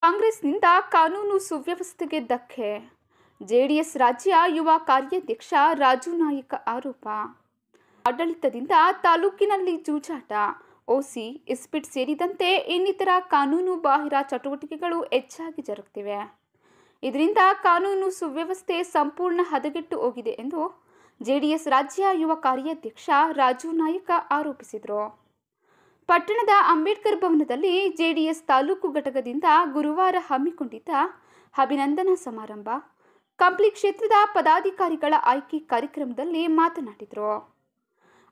ಕಾಂಗ್ರೆಸ್ನಿಂದ ಕಾನೂನು ಸುವ್ಯವಸ್ಥೆಗೆ ಧಕ್ಕೆ. ಜೆಡಿಎಸ್ ರಾಜ್ಯ ಯುವ ಕಾರ್ಯಾಧ್ಯಕ್ಷ ರಾಜು ನಾಯಕ ಆರೋಪ. ಆಡಳಿತದಿಂದ ತಾಲೂಕಿನಲ್ಲಿ ಜೂಜಾಟ, ಓಸಿ, ಇಸ್ಪಿಟ್ ಸೇರಿದಂತೆ ಇನ್ನಿತರ ಕಾನೂನು ಬಾಹಿರ ಚಟುವಟಿಕೆಗಳು ಹೆಚ್ಚಾಗಿ ಜರುಗುತ್ತಿವೆ. ಇದರಿಂದ ಕಾನೂನು ಸುವ್ಯವಸ್ಥೆ ಸಂಪೂರ್ಣ ಹದಗೆಟ್ಟು ಹೋಗಿದೆ ಎಂದು ಜೆಡಿಎಸ್ ರಾಜ್ಯ ಯುವ ಕಾರ್ಯಾಧ್ಯಕ್ಷ ರಾಜು ನಾಯಕ ಆರೋಪಿಸಿದರು. ಪಟ್ಟಣದ ಅಂಬೇಡ್ಕರ್ ಭವನದಲ್ಲಿ ಜೆಡಿಎಸ್ ತಾಲೂಕು ಘಟಕದಿಂದ ಗುರುವಾರ ಹಮ್ಮಿಕೊಂಡಿದ್ದ ಅಭಿನಂದನಾ ಸಮಾರಂಭ, ಕಂಪ್ಲಿ ಕ್ಷೇತ್ರದ ಪದಾಧಿಕಾರಿಗಳ ಆಯ್ಕೆ ಕಾರ್ಯಕ್ರಮದಲ್ಲಿ ಮಾತನಾಡಿದರು.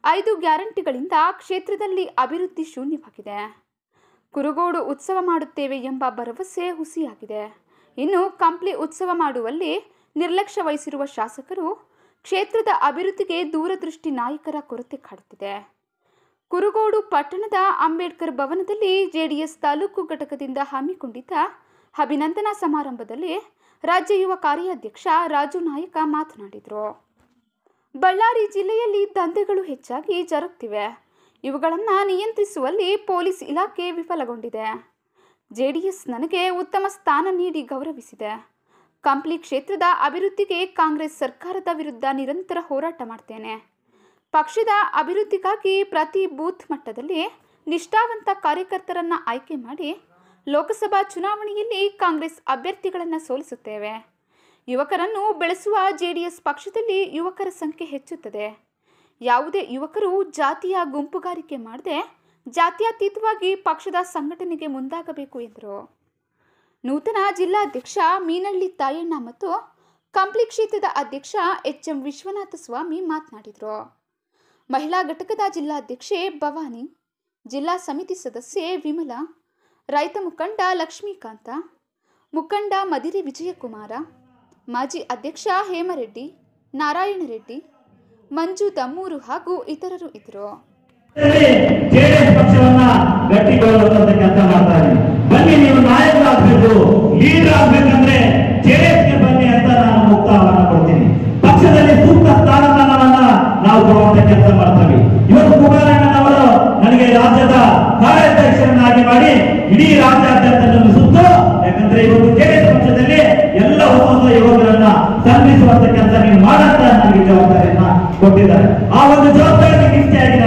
5 ಗ್ಯಾರಂಟಿಗಳಿಂದ ಕ್ಷೇತ್ರದಲ್ಲಿ ಅಭಿವೃದ್ಧಿ ಶೂನ್ಯವಾಗಿದೆ. ಕುರುಗೋಡು ಉತ್ಸವ ಮಾಡುತ್ತೇವೆ ಎಂಬ ಭರವಸೆ ಹುಸಿಯಾಗಿದೆ. ಇನ್ನು ಕಂಪ್ಲಿ ಉತ್ಸವ ಮಾಡುವಲ್ಲಿ ನಿರ್ಲಕ್ಷ್ಯ ವಹಿಸಿರುವ ಶಾಸಕರು ಕ್ಷೇತ್ರದ ಅಭಿವೃದ್ಧಿಗೆ ದೂರದೃಷ್ಟಿ ನಾಯಕರ ಕೊರತೆ ಕಾಡುತ್ತಿದೆ. ಕುರುಗೋಡು ಪಟ್ಟಣದ ಅಂಬೇಡ್ಕರ್ ಭವನದಲ್ಲಿ ಜೆಡಿಎಸ್ ತಾಲೂಕು ಘಟಕದಿಂದ ಹಮ್ಮಿಕೊಂಡಿದ್ದ ಅಭಿನಂದನಾ ಸಮಾರಂಭದಲ್ಲಿ ರಾಜ್ಯ ಯುವ ಕಾರ್ಯಾಧ್ಯಕ್ಷ ರಾಜು ನಾಯಕ ಮಾತನಾಡಿದರು. ಬಳ್ಳಾರಿ ಜಿಲ್ಲೆಯಲ್ಲಿ ದಂಧೆಗಳು ಹೆಚ್ಚಾಗಿ ಜರುಗುತ್ತಿವೆ. ಇವುಗಳನ್ನು ನಿಯಂತ್ರಿಸುವಲ್ಲಿ ಪೊಲೀಸ್ ಇಲಾಖೆ ವಿಫಲಗೊಂಡಿದೆ. ಜೆಡಿಎಸ್ ನನಗೆ ಉತ್ತಮ ಸ್ಥಾನ ನೀಡಿ ಗೌರವಿಸಿದೆ. ಕಂಪ್ಲಿ ಕ್ಷೇತ್ರದ ಅಭಿವೃದ್ಧಿಗೆ ಕಾಂಗ್ರೆಸ್ ಸರ್ಕಾರದ ವಿರುದ್ಧ ನಿರಂತರ ಹೋರಾಟ ಮಾಡ್ತೇನೆ. ಪಕ್ಷದ ಅಭಿವೃದ್ಧಿಗಾಗಿ ಪ್ರತಿ ಬೂತ್ ಮಟ್ಟದಲ್ಲಿ ನಿಷ್ಠಾವಂತ ಕಾರ್ಯಕರ್ತರನ್ನು ಆಯ್ಕೆ ಮಾಡಿ ಲೋಕಸಭಾ ಚುನಾವಣೆಯಲ್ಲಿ ಕಾಂಗ್ರೆಸ್ ಅಭ್ಯರ್ಥಿಗಳನ್ನು ಸೋಲಿಸುತ್ತೇವೆ. ಯುವಕರನ್ನು ಬೆಳೆಸುವ ಜೆಡಿಎಸ್ ಪಕ್ಷದಲ್ಲಿ ಯುವಕರ ಸಂಖ್ಯೆ ಹೆಚ್ಚುತ್ತದೆ. ಯಾವುದೇ ಯುವಕರು ಜಾತಿಯ ಗುಂಪುಗಾರಿಕೆ ಮಾಡದೆ ಜಾತ್ಯತೀತವಾಗಿ ಪಕ್ಷದ ಸಂಘಟನೆಗೆ ಮುಂದಾಗಬೇಕು ಎಂದರು. ನೂತನ ಜಿಲ್ಲಾಧ್ಯಕ್ಷ ಮೀನಳ್ಳಿ ತಾಯಣ್ಣ ಮತ್ತು ಕಂಪ್ಲಿ ಕ್ಷೇತ್ರದ ಅಧ್ಯಕ್ಷ ಎಚ್.ಎಂ. ವಿಶ್ವನಾಥ ಸ್ವಾಮಿ ಮಾತನಾಡಿದರು. ಮಹಿಳಾ ಘಟಕದ ಜಿಲ್ಲಾಧ್ಯಕ್ಷೆ ಭವಾನಿ, ಜಿಲ್ಲಾ ಸಮಿತಿ ಸದಸ್ಯೆ ವಿಮಲಾ, ರೈತ ಮುಖಂಡ ಲಕ್ಷ್ಮೀಕಾಂತ, ಮುಖಂಡ ಮದಿರೆ ವಿಜಯಕುಮಾರ, ಮಾಜಿ ಅಧ್ಯಕ್ಷ ಹೇಮರೆಡ್ಡಿ, ನಾರಾಯಣ ರೆಡ್ಡಿ, ಮಂಜು ದಮ್ಮೂರು ಹಾಗೂ ಇತರರು ಇದ್ದರು. ಬನ್ನಿ, ನೀವು ನಾಯಕರಾಗಬೇಕು, ಲೀಡರ್ ಆಗಬೇಕಂದ್ರೆ ಜೆಡಿಎಸ್ಗೆ ಬನ್ನಿ ಅಂತ ನಾನು ಮುಕ್ತ ಆಹ್ವಾನ ಕೊಡ್ತೀನಿ. ಪಕ್ಷದಲ್ಲಿ ಸೂಕ್ತ ಸ್ಥಾನಮಾನವನ್ನ ನಾವು ಕೊಡುವಂತ ಕೆಲಸ ಮಾಡ್ತೀವಿ. ಇವತ್ತು ಕುಮಾರಣ್ಣನವರು ನನಗೆ ರಾಜ್ಯದ ಕಾರ್ಯಾಧ್ಯಕ್ಷರನ್ನಾಗಿ ಮಾಡಿ ಇಡೀ ರಾಜ್ಯಾದ್ಯಂತ ಸುತ್ತು, ಯಾಕಂದ್ರೆ ಇವತ್ತು ಜೆಡಿಎಸ್ ಪಕ್ಷದಲ್ಲಿ ಎಲ್ಲ ಹೊಸ ಯುವಕರನ್ನ ಸಂಧಿಸುವಂತ ಕೆಲಸ ನೀವು ಮಾಡಂತ ನನಗೆ ಜವಾಬ್ದಾರಿಯನ್ನ ಕೊಟ್ಟಿದ್ದಾರೆ. ಆ ಒಂದು ಜವಾಬ್ದಾರಿ ನಿಷ್ಠೆಯಾಗಿ